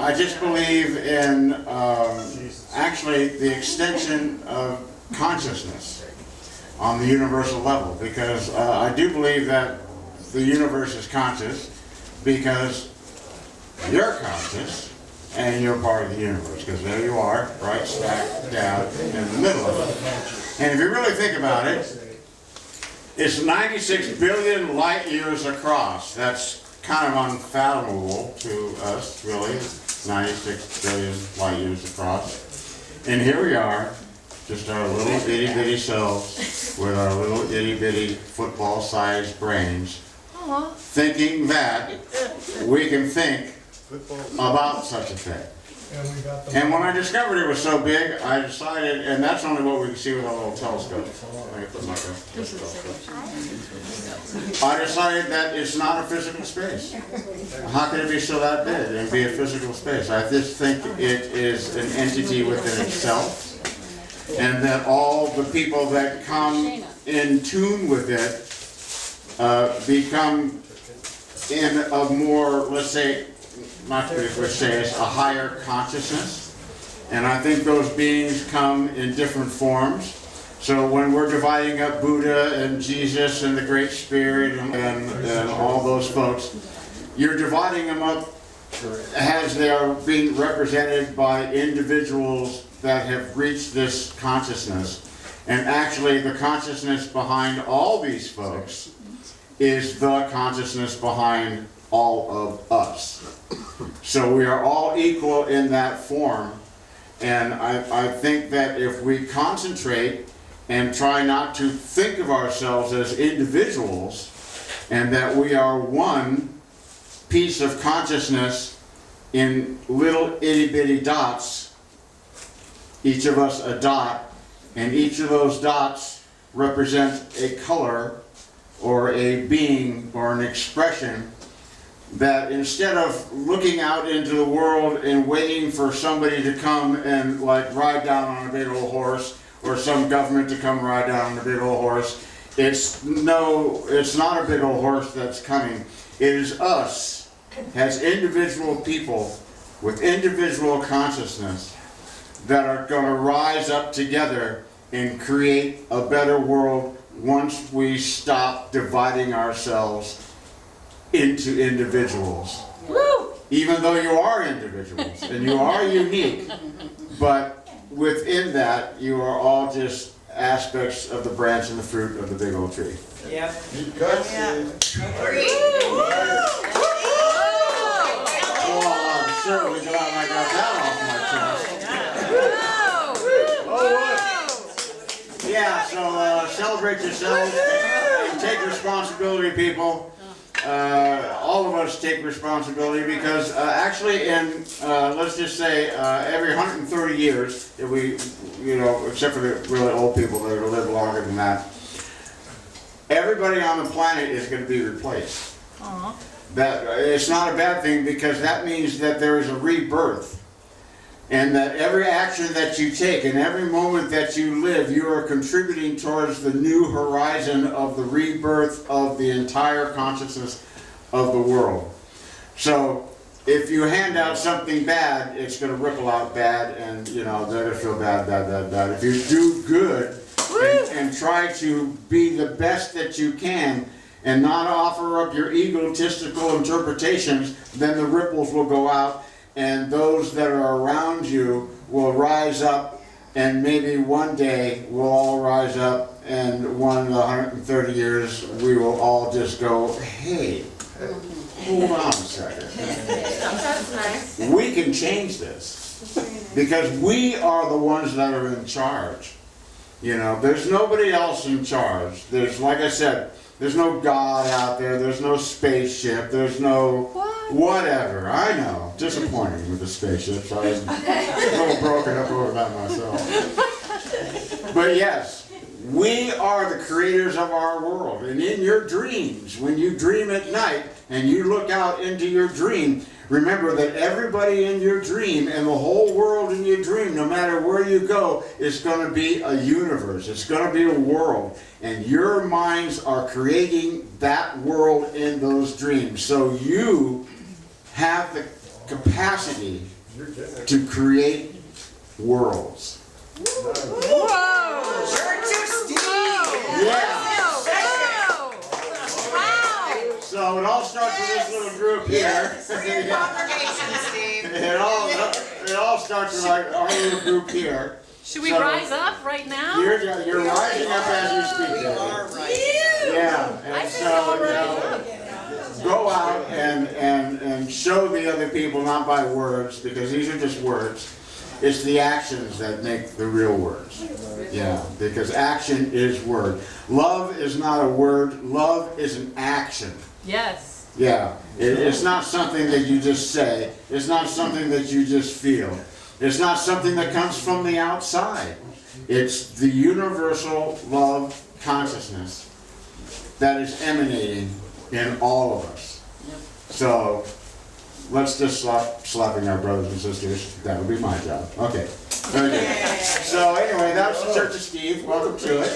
I just believe in actually the extension of consciousness on the universal level, because I do believe that the universe is conscious because you're conscious and you're part of the universe, because there you are, right smack down in the middle of it. And if you really think about it, it's 96 billion light years across. That's kind of unfathomable to us, really. 96 billion light years across. And here we are, just our little itty bitty selves with our little itty bitty football sized brains, thinking that we can think about such a thing. And when I discovered it was so big, I decided, and that's only what we can see with our little telescope. I decided that it's not a physical space. How can it be so that big and be a physical space? I just think it is an entity within itself, and that all the people that come in tune with it become in a more, let's say, not to be precise, a higher consciousness. And I think those beings come in different forms. So when we're dividing up Buddha and Jesus and the Great Spirit and all those folks, you're dividing them up as they are being represented by individuals that have reached this consciousness. And actually the consciousness behind all these folks is the consciousness behind all of us. So we are all equal in that form, and I think that if we concentrate and try not to think of ourselves as individuals, and that we are one piece of consciousness in little itty bitty dots, each of us a dot, and each of those dots represent a color or a being or an expression, that instead of looking out into the world and waiting for somebody to come and like ride down on a big old horse, or some government to come ride down on a big old horse, it's not a big old horse that's coming. It is us as individual people with individual consciousness that are going to rise up together and create a better world once we stop dividing ourselves into individuals. Woo! Even though you are individuals and you are unique, but within that you are all just aspects of the branch and the fruit of the big old tree. Yep. Oh, I'm certainly glad I got that off my chest. Yeah, so celebrate yourselves and take responsibility, people. All of us take responsibility, because actually in, let's just say, every 130 years, if we, except for the really old people that are going to live longer than that, everybody on the planet is going to be replaced. That it's not a bad thing, because that means that there is a rebirth. And that every action that you take and every moment that you live, you are contributing towards the new horizon of the rebirth of the entire consciousness of the world. So if you hand out something bad, it's going to ripple out bad, and they're going to feel bad. If you do good and try to be the best that you can and not offer up your egotistical interpretations, then the ripples will go out, and those that are around you will rise up, and maybe one day we'll all rise up, and one of the 130 years we will all just go, hey, hold on a second. We can change this, because we are the ones that are in charge. There's nobody else in charge. There's, like I said, there's no God out there, there's no spaceship, there's no whatever. I know, disappointing with the spaceships. I was a little broken up over that myself. But yes, we are the creators of our world. And in your dreams, when you dream at night and you look out into your dream, remember that everybody in your dream and the whole world in your dream, no matter where you go, is going to be a universe. It's going to be a world. And your minds are creating that world in those dreams. So you have the capacity to create worlds. Whoa! Church of Steve! Yeah. Wow! So it all starts with this little group here. Congregation, Steve. It all starts with our little group here. Should we So rise up right now? You're rising up as you speak. We David. are right. Yeah, I and think so I'll you rise know, up. go out and show the other people, not by words, because these are just words. It's the actions that make the real words. Yeah, because action is word. Love is not a word. Love is an action. Yes. Yeah, it's not something that you just say. It's not something that you just feel. It's not something that comes from the outside. It's the universal love consciousness that is emanating in all of us. So let's just stop slapping our brothers and sisters. That would be my job. Okay. Very good. So anyway, that was the Church of Steve. Welcome to it.